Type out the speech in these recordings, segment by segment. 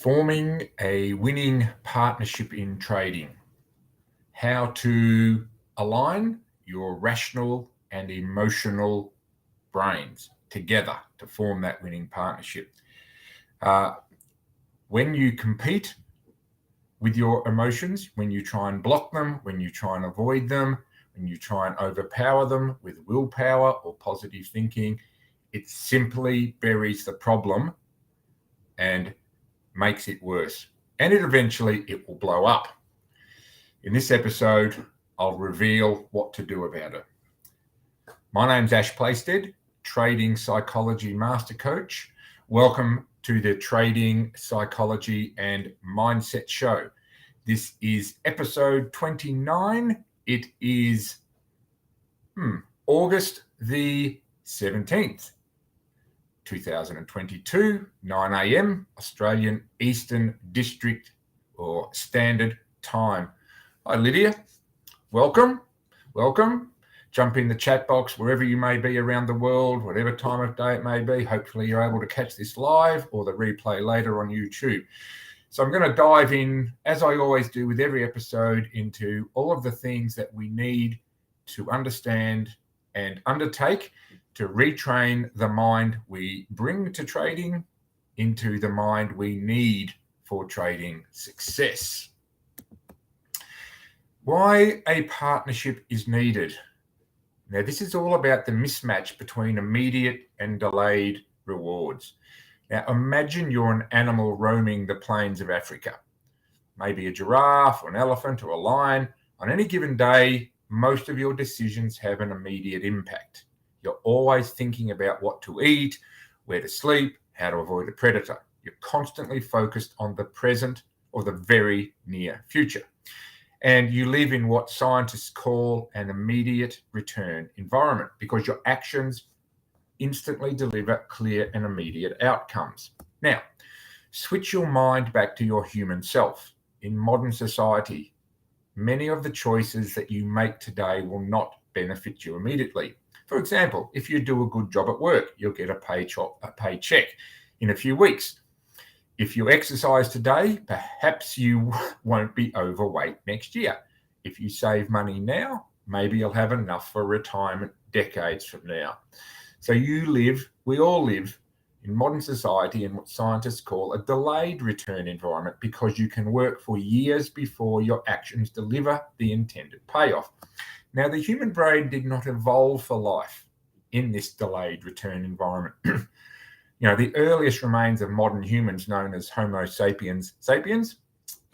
Forming a winning partnership in trading. How to align your rational and emotional brains together to form that winning partnership. When you compete with your emotions, when you try and block them, when you try and avoid them, when you try and overpower them with willpower or positive thinking, it simply buries the problem and makes it worse. And it will blow up. In this episode, I'll reveal what to do about it. My name's Ash Plaisted, Trading Psychology Master Coach. Welcome to the Trading Psychology and Mindset Show. This is episode 29. It is August the 17th. 2022, 9 a.m. Australian Eastern District or Standard Time. Hi, Lydia. Welcome. Jump in the chat box wherever you may be around the world, whatever time of day it may be. Hopefully you're able to catch this live or the replay later on YouTube. So I'm going to dive in, as I always do with every episode, into all of the things that we need to understand and undertake to retrain the mind we bring to trading into the mind we need for trading success. Why a partnership is needed. Now, this is all about the mismatch between immediate and delayed rewards. Now, imagine you're an animal roaming the plains of Africa, maybe a giraffe or an elephant or a lion. On any given day, most of your decisions have an immediate impact. You're always thinking about what to eat, where to sleep, how to avoid a predator. You're constantly focused on the present or the very near future. And you live in what scientists call an immediate return environment because your actions instantly deliver clear and immediate outcomes. Now, switch your mind back to your human self. In modern society, many of the choices that you make today will not benefit you immediately. For example, if you do a good job at work, you'll get a paycheck in a few weeks. If you exercise today, perhaps you won't be overweight next year. If you save money now, maybe you'll have enough for retirement decades from now. So we all live in modern society in what scientists call a delayed return environment because you can work for years before your actions deliver the intended payoff. Now, the human brain did not evolve for life in this delayed return environment. The earliest remains of modern humans, known as Homo sapiens,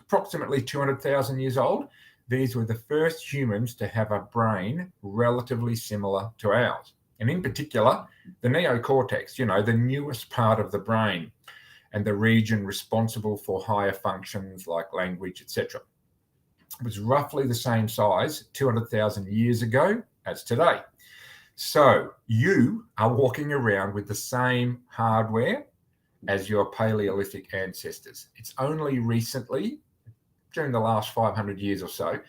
approximately 200,000 years old. These were the first humans to have a brain relatively similar to ours. And in particular, the neocortex, the newest part of the brain and the region responsible for higher functions like language, etc. It was roughly the same size 200,000 years ago as today. So you are walking around with the same hardware as your Paleolithic ancestors. It's only recently, during the last 500 years or so,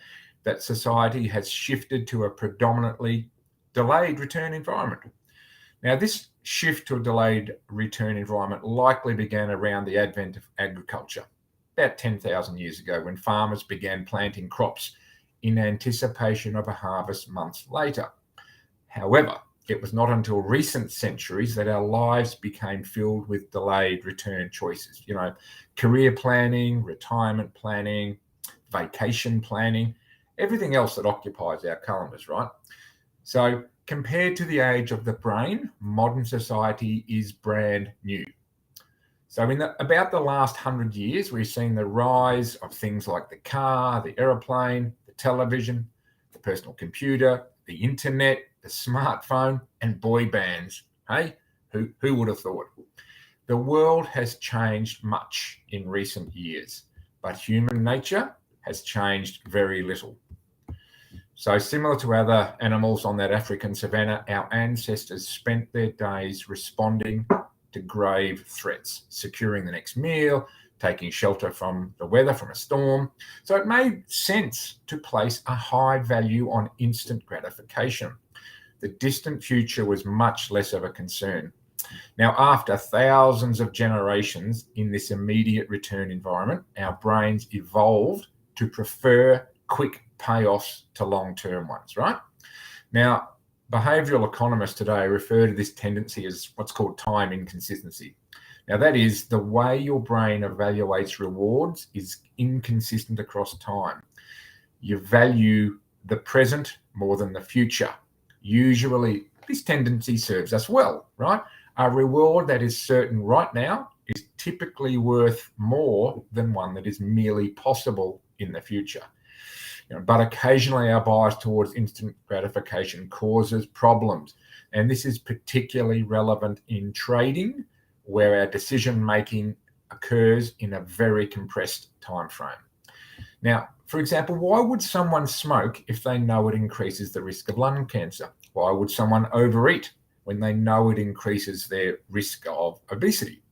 that society has shifted to a predominantly delayed return environment. Now, this shift to a delayed return environment likely began around the advent of agriculture, about 10,000 years ago, when farmers began planting crops in anticipation of a harvest months later. However, it was not until recent centuries that our lives became filled with delayed return choices. Career planning, retirement planning, vacation planning, everything else that occupies our calendars, right? So compared to the age of the brain, modern society is brand new. So in about the last 100 years, we've seen the rise of things like the car, the aeroplane, the television, the personal computer, the internet, the smartphone, and boy bands. Hey, who would have thought? The world has changed much in recent years, but human nature has changed very little. So similar to other animals on that African savanna, our ancestors spent their days responding to grave threats, securing the next meal, taking shelter from the weather, from a storm. So it made sense to place a high value on instant gratification. The distant future was much less of a concern. Now, after thousands of generations in this immediate return environment, our brains evolved to prefer quick payoffs to long-term ones, right? Now, behavioral economists today refer to this tendency as what's called time inconsistency. Now, that is the way your brain evaluates rewards is inconsistent across time. You value the present more than the future. Usually, this tendency serves us well, right? A reward that is certain right now is typically worth more than one that is merely possible in the future. But occasionally our bias towards instant gratification causes problems. And this is particularly relevant in trading, where our decision making occurs in a very compressed time frame. Now, for example, why would someone smoke if they know it increases the risk of lung cancer? Why would someone overeat when they know it increases their risk of obesity?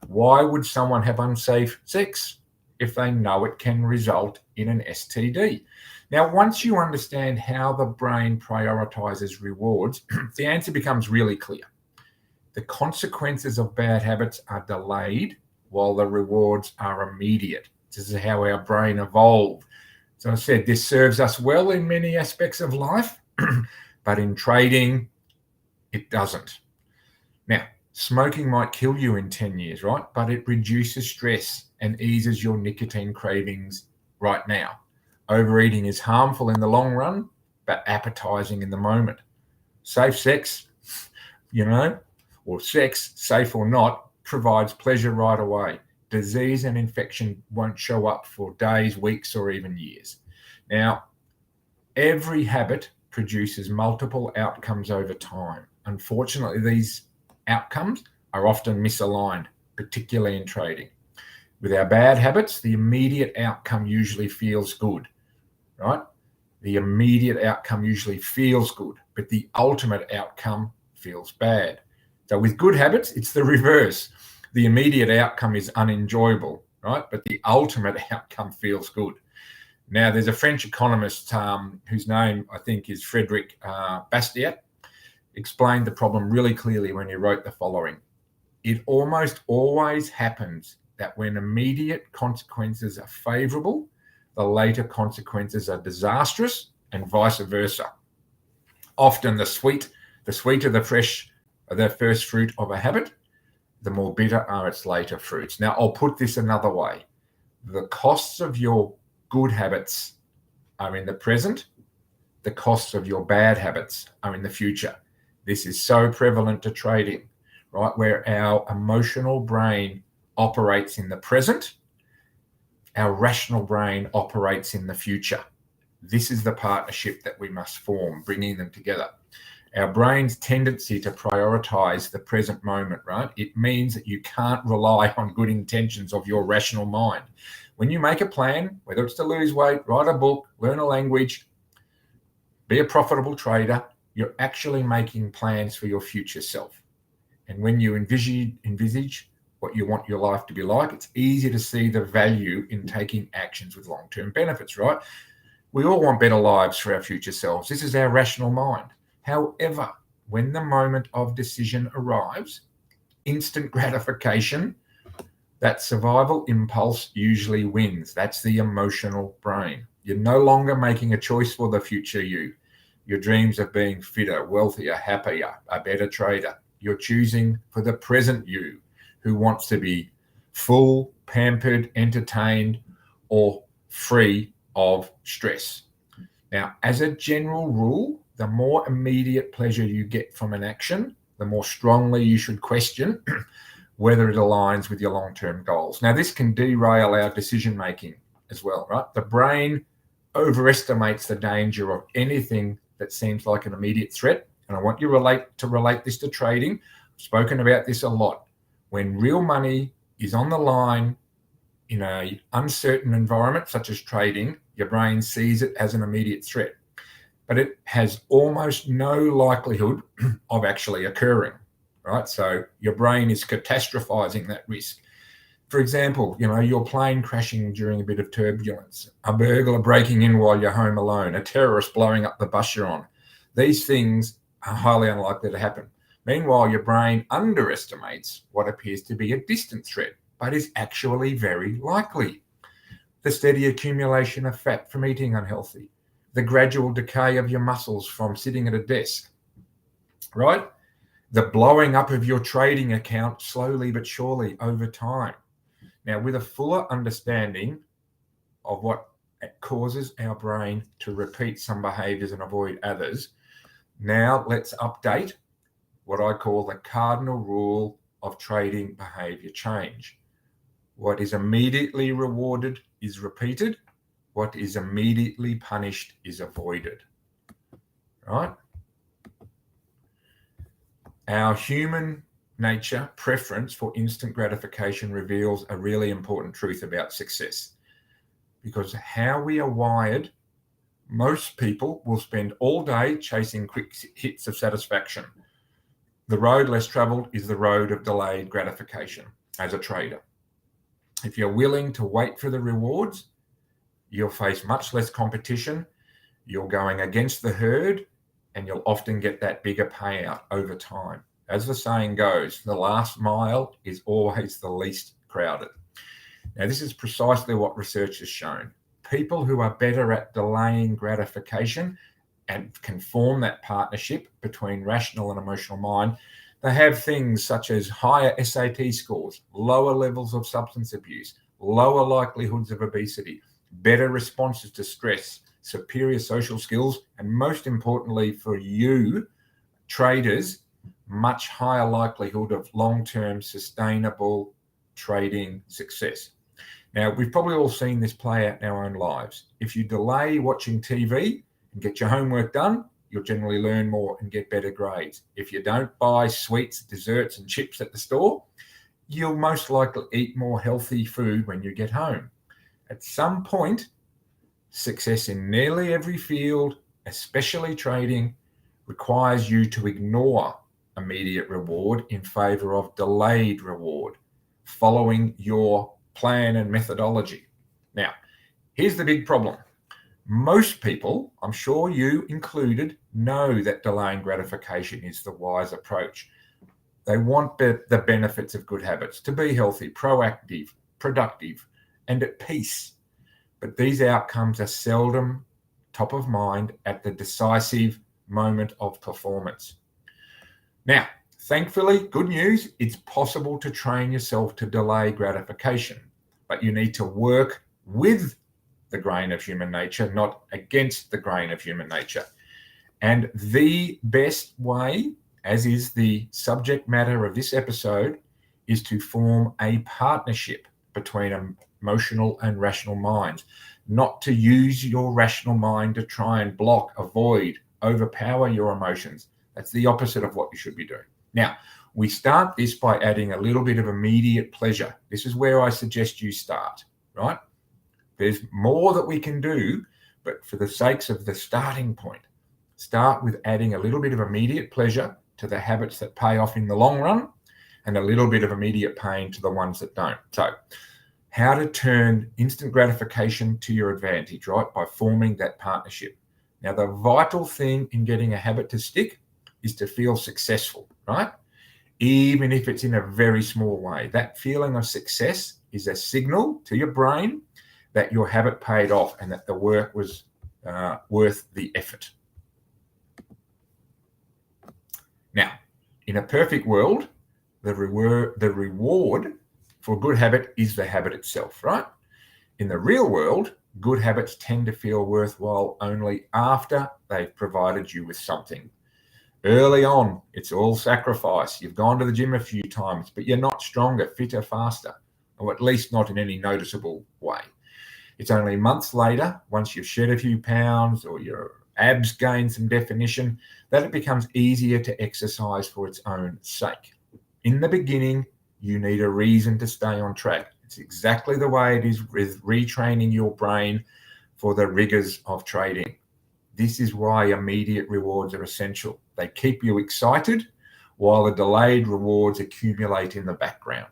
Why would someone have unsafe sex if they know it can result in an STD? Now, once you understand how the brain prioritizes rewards, the answer becomes really clear. The consequences of bad habits are delayed while the rewards are immediate. This is how our brain evolved. So I said, this serves us well in many aspects of life, but in trading, it doesn't. Now, smoking might kill you in 10 years, right? But it reduces stress and eases your nicotine cravings right now. Overeating is harmful in the long run, but appetizing in the moment. Safe sex, or sex, safe or not, provides pleasure right away. Disease and infection won't show up for days, weeks, or even years. Now, every habit produces multiple outcomes over time. Unfortunately, these outcomes are often misaligned, particularly in trading. With our bad habits, the immediate outcome usually feels good, right? The immediate outcome usually feels good, but the ultimate outcome feels bad. So with good habits, it's the reverse. The immediate outcome is unenjoyable, right? But the ultimate outcome feels good. Now, there's a French economist whose name I think is Frederick Bastiat, explained the problem really clearly when he wrote the following. It almost always happens that when immediate consequences are favorable, the later consequences are disastrous, and vice versa. Often the sweeter the first fruit of a habit, the more bitter are its later fruits. Now, I'll put this another way. The costs of your good habits are in the present. The costs of your bad habits are in the future. This is so prevalent to trading, right? Where our emotional brain operates in the present, our rational brain operates in the future. This is the partnership that we must form, bringing them together. Our brain's tendency to prioritize the present moment, right? It means that you can't rely on good intentions of your rational mind. When you make a plan, whether it's to lose weight, write a book, learn a language, be a profitable trader, you're actually making plans for your future self. And when you envisage what you want your life to be like, it's easy to see the value in taking actions with long-term benefits, right? We all want better lives for our future selves. This is our rational mind. However, when the moment of decision arrives, instant gratification, that survival impulse usually wins. That's the emotional brain. You're no longer making a choice for the future you. Your dreams of being fitter, wealthier, happier, a better trader. You're choosing for the present you, who wants to be full, pampered, entertained, or free of stress. Now, as a general rule, the more immediate pleasure you get from an action, the more strongly you should question whether it aligns with your long-term goals. Now, this can derail our decision-making as well, right? The brain overestimates the danger of anything that seems like an immediate threat. And I want you to relate this to trading. I've spoken about this a lot. When real money is on the line in an uncertain environment, such as trading, your brain sees it as an immediate threat. But it has almost no likelihood of actually occurring, right? So your brain is catastrophizing that risk. For example, your plane crashing during a bit of turbulence, a burglar breaking in while you're home alone, a terrorist blowing up the bus you're on. These things are highly unlikely to happen. Meanwhile, your brain underestimates what appears to be a distant threat, but is actually very likely. The steady accumulation of fat from eating unhealthy, the gradual decay of your muscles from sitting at a desk, right? The blowing up of your trading account slowly but surely over time. Now, with a fuller understanding of what causes our brain to repeat some behaviors and avoid others, now let's update what I call the cardinal rule of trading behavior change. What is immediately rewarded is repeated. What is immediately punished is avoided. Right? Our human nature preference for instant gratification reveals a really important truth about success. Because how we are wired, most people will spend all day chasing quick hits of satisfaction. The road less traveled is the road of delayed gratification as a trader. If you're willing to wait for the rewards, you'll face much less competition, you're going against the herd, and you'll often get that bigger payout over time. As the saying goes, the last mile is always the least crowded. Now, this is precisely what research has shown. People who are better at delaying gratification and can form that partnership between rational and emotional mind, they have things such as higher SAT scores, lower levels of substance abuse, lower likelihoods of obesity, better responses to stress, superior social skills, and most importantly for you, traders, much higher likelihood of long-term sustainable trading success. Now, we've probably all seen this play out in our own lives. If you delay watching TV and get your homework done, you'll generally learn more and get better grades. If you don't buy sweets, desserts, and chips at the store, you'll most likely eat more healthy food when you get home. At some point, success in nearly every field, especially trading, requires you to ignore immediate reward in favor of delayed reward, following your plan and methodology. Now, here's the big problem. Most people, I'm sure you included, know that delaying gratification is the wise approach. They want the benefits of good habits, to be healthy, proactive, productive, and at peace. But these outcomes are seldom top of mind at the decisive moment of performance. Now, thankfully, good news, it's possible to train yourself to delay gratification, but you need to work with the grain of human nature, not against the grain of human nature. And the best way, as is the subject matter of this episode, is to form a partnership between emotional and rational minds, not to use your rational mind to try and block, avoid, overpower your emotions. That's the opposite of what you should be doing. Now, we start this by adding a little bit of immediate pleasure. This is where I suggest you start, right? There's more that we can do, but for the sakes of the starting point, start with adding a little bit of immediate pleasure to the habits that pay off in the long run and a little bit of immediate pain to the ones that don't. So, how to turn instant gratification to your advantage, right? By forming that partnership. Now, the vital thing in getting a habit to stick is to feel successful, right? Even if it's in a very small way. That feeling of success is a signal to your brain that your habit paid off and that the work was worth the effort. Now, in a perfect world, the reward for good habit is the habit itself, right? In the real world, good habits tend to feel worthwhile only after they've provided you with something. Early on, it's all sacrifice. You've gone to the gym a few times, but you're not stronger, fitter, faster, or at least not in any noticeable way. It's only months later, once you've shed a few pounds or your abs gain some definition, that it becomes easier to exercise for its own sake. In the beginning, you need a reason to stay on track. It's exactly the way it is with retraining your brain for the rigors of trading. This is why immediate rewards are essential. They keep you excited while the delayed rewards accumulate in the background.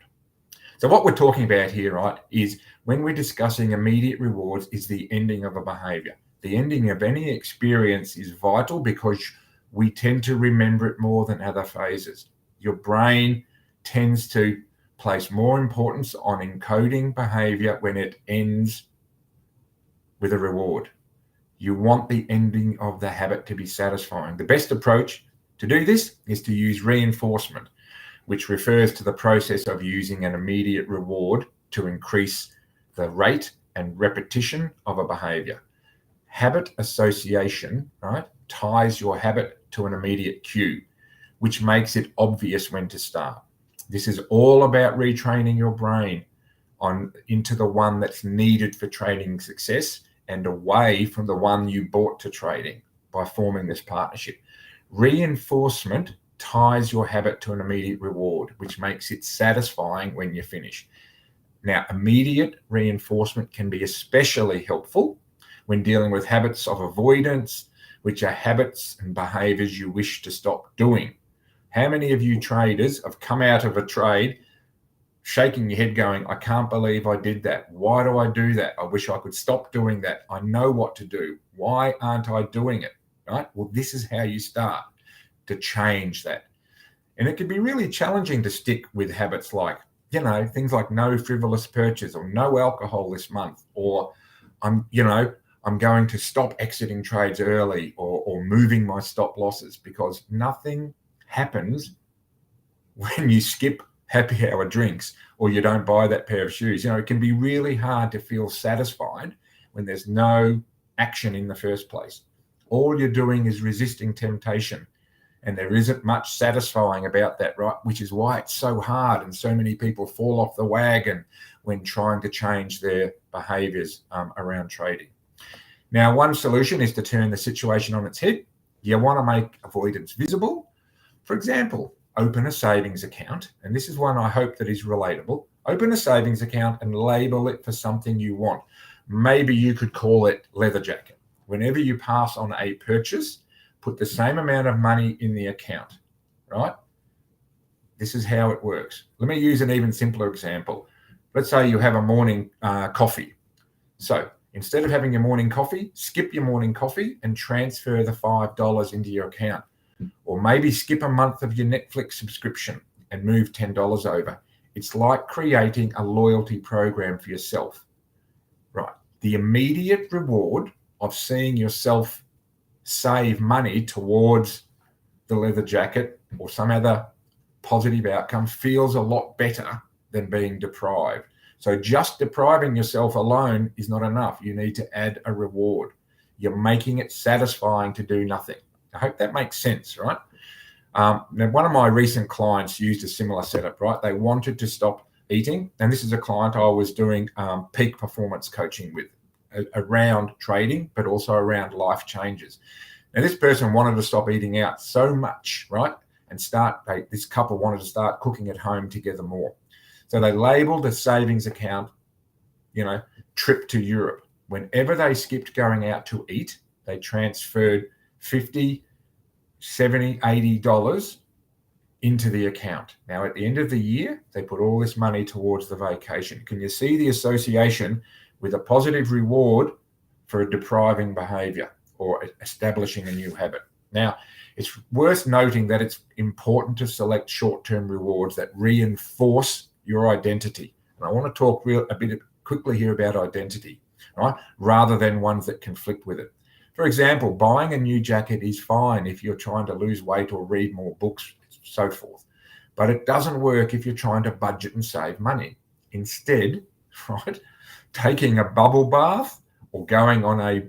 So what we're talking about here, right, is when we're discussing immediate rewards is the ending of a behavior. The ending of any experience is vital because we tend to remember it more than other phases. Your brain tends to place more importance on encoding behavior when it ends with a reward. You want the ending of the habit to be satisfying. The best approach to do this is to use reinforcement, which refers to the process of using an immediate reward to increase the rate and repetition of a behavior. Habit association, right, ties your habit to an immediate cue, which makes it obvious when to start. This is all about retraining your brain into the one that's needed for trading success and away from the one you bought to trading by forming this partnership. Reinforcement ties your habit to an immediate reward, which makes it satisfying when you finish. Now, immediate reinforcement can be especially helpful when dealing with habits of avoidance, which are habits and behaviors you wish to stop doing. How many of you traders have come out of a trade shaking your head going, I can't believe I did that. Why do I do that? I wish I could stop doing that. I know what to do. Why aren't I doing it? Right? Well, this is how you start to change that. And it can be really challenging to stick with habits like, things like no frivolous purchase or no alcohol this month, or I'm going to stop exiting trades early or moving my stop losses, because nothing happens when you skip happy hour drinks or you don't buy that pair of shoes. It can be really hard to feel satisfied when there's no action in the first place. All you're doing is resisting temptation, and there isn't much satisfying about that, right? Which is why it's so hard and so many people fall off the wagon when trying to change their behaviors around trading. Now, one solution is to turn the situation on its head. You want to make avoidance visible. For example, open a savings account, and this is one I hope that is relatable. Open a savings account and label it for something you want. Maybe you could call it leather jacket. Whenever you pass on a purchase, put the same amount of money in the account, right? This is how it works. Let me use an even simpler example. Let's say you have a morning coffee. So instead of having your morning coffee, skip your morning coffee and transfer the $5 into your account. Or maybe skip a month of your Netflix subscription and move $10 over. It's like creating a loyalty program for yourself, right? The immediate reward of seeing yourself save money towards the leather jacket or some other positive outcome feels a lot better than being deprived. So just depriving yourself alone is not enough. You need to add a reward. You're making it satisfying to do nothing. I hope that makes sense, right? Now, one of my recent clients used a similar setup, right? They wanted to stop eating. And this is a client I was doing peak performance coaching with around trading, but also around life changes. Now, this person wanted to stop eating out so much, right? And this couple wanted to start cooking at home together more. So they labeled a savings account, trip to Europe. Whenever they skipped going out to eat, they transferred $50, $70, $80 into the account. Now, at the end of the year, they put all this money towards the vacation. Can you see the association with a positive reward for a depriving behavior or establishing a new habit? Now, it's worth noting that it's important to select short-term rewards that reinforce your identity. And I want to talk a bit quickly here about identity, right? Rather than ones that conflict with it. For example, buying a new jacket is fine if you're trying to lose weight or read more books, so forth. But it doesn't work if you're trying to budget and save money. Instead, right, taking a bubble bath or going on a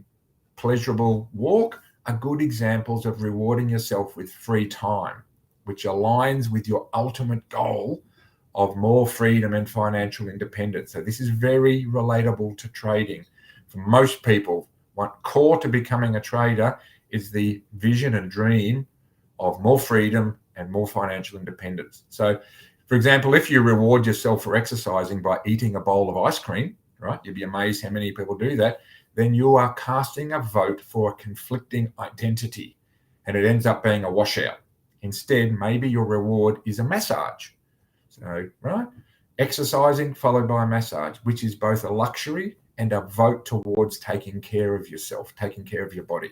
pleasurable walk are good examples of rewarding yourself with free time, which aligns with your ultimate goal of more freedom and financial independence. So this is very relatable to trading. For most people, what core to becoming a trader is the vision and dream of more freedom and more financial independence. So, for example, if you reward yourself for exercising by eating a bowl of ice cream, right, you'd be amazed how many people do that, then you are casting a vote for a conflicting identity, and it ends up being a washout. Instead, maybe your reward is a massage. So, right, exercising followed by a massage, which is both a luxury and a vote towards taking care of yourself, taking care of your body.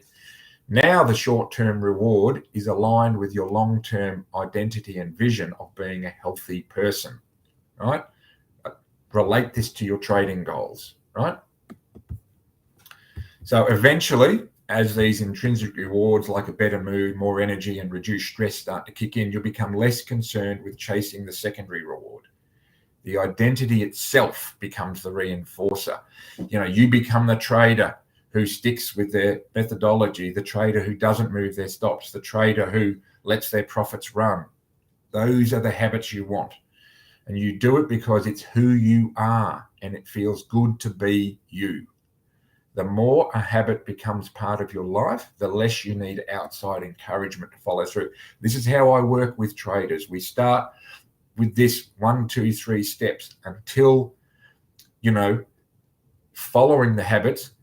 Now the short-term reward is aligned with your long-term identity and vision of being a healthy person, right? Relate this to your trading goals, right? So eventually, as these intrinsic rewards like a better mood, more energy, and reduced stress start to kick in, you'll become less concerned with chasing the secondary reward. The identity itself becomes the reinforcer. You become the trader who sticks with their methodology, the trader who doesn't move their stops, the trader who lets their profits run. Those are the habits you want. And you do it because it's who you are and it feels good to be you. The more a habit becomes part of your life, the less you need outside encouragement to follow through. This is how I work with traders. We start with this 1, 2, 3 steps until, following the habits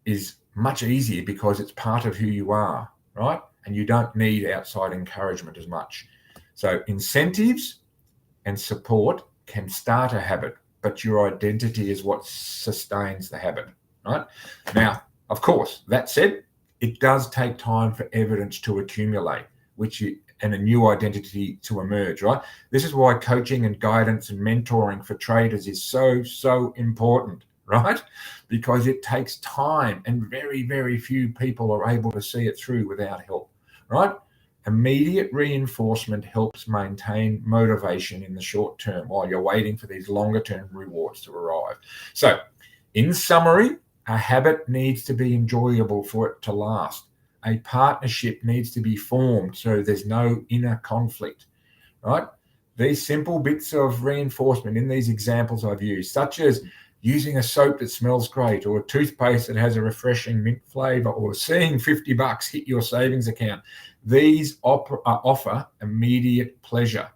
is much easier because it's part of who you are, right? And you don't need outside encouragement as much. So incentives and support can start a habit, but your identity is what sustains the habit, right? Now, of course, that said, it does take time for evidence to accumulate, and a new identity to emerge, right? This is why coaching and guidance and mentoring for traders is so important, right? Because it takes time and very, very few people are able to see it through without help, right? Immediate reinforcement helps maintain motivation in the short term while you're waiting for these longer term rewards to arrive. So in summary, a habit needs to be enjoyable for it to last. A partnership needs to be formed so there's no inner conflict, right? These simple bits of reinforcement in these examples I've used, such as using a soap that smells great, or a toothpaste that has a refreshing mint flavor, or seeing $50 hit your savings account, these offer immediate pleasure,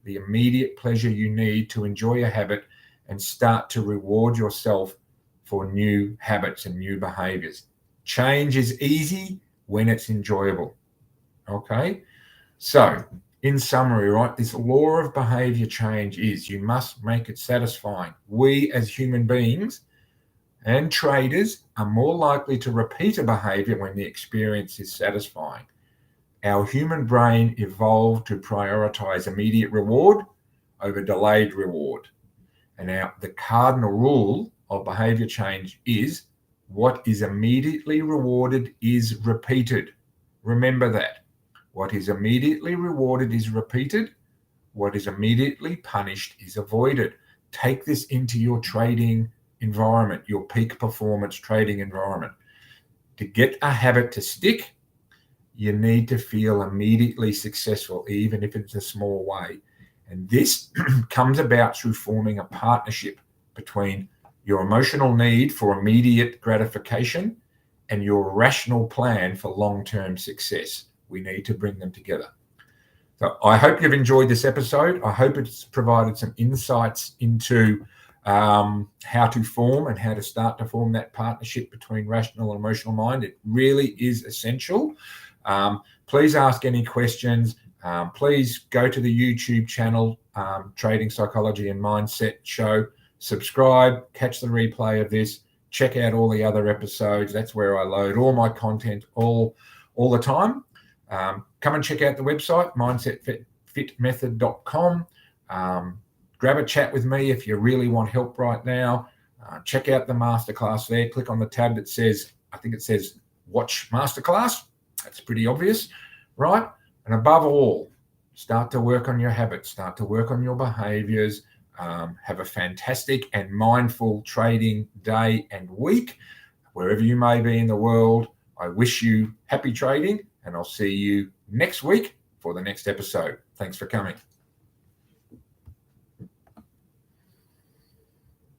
the immediate pleasure you need to enjoy a habit and start to reward yourself for new habits and new behaviors. Change is easy when it's enjoyable. Okay. So in summary, right, this law of behavior change is you must make it satisfying. We as human beings and traders are more likely to repeat a behavior when the experience is satisfying. Our human brain evolved to prioritize immediate reward over delayed reward. And now the cardinal rule of behavior change is what is immediately rewarded is repeated. Remember that. What is immediately rewarded is repeated. What is immediately punished is avoided. Take this into your trading environment, your peak performance trading environment. To get a habit to stick, you need to feel immediately successful, even if it's a small way. And this comes about through forming a partnership between your emotional need for immediate gratification and your rational plan for long-term success. We need to bring them together. So I hope you've enjoyed this episode. I hope it's provided some insights into how to form and how to start to form that partnership between rational and emotional mind. It really is essential. Please ask any questions. Please go to the YouTube channel, Trading Psychology and Mindset Show. Subscribe, catch the replay of this, check out all the other episodes. That's where I load all my content all the time. Come and check out the website, mindsetfitmethod.com. Grab a chat with me if you really want help right now. Check out the masterclass there. Click on the tab that says, I think it says Watch Masterclass. That's pretty obvious, right? And above all, start to work on your habits, start to work on your behaviors. Have a fantastic and mindful trading day and week. Wherever you may be in the world, I wish you happy trading, and I'll see you next week for the next episode. Thanks for coming.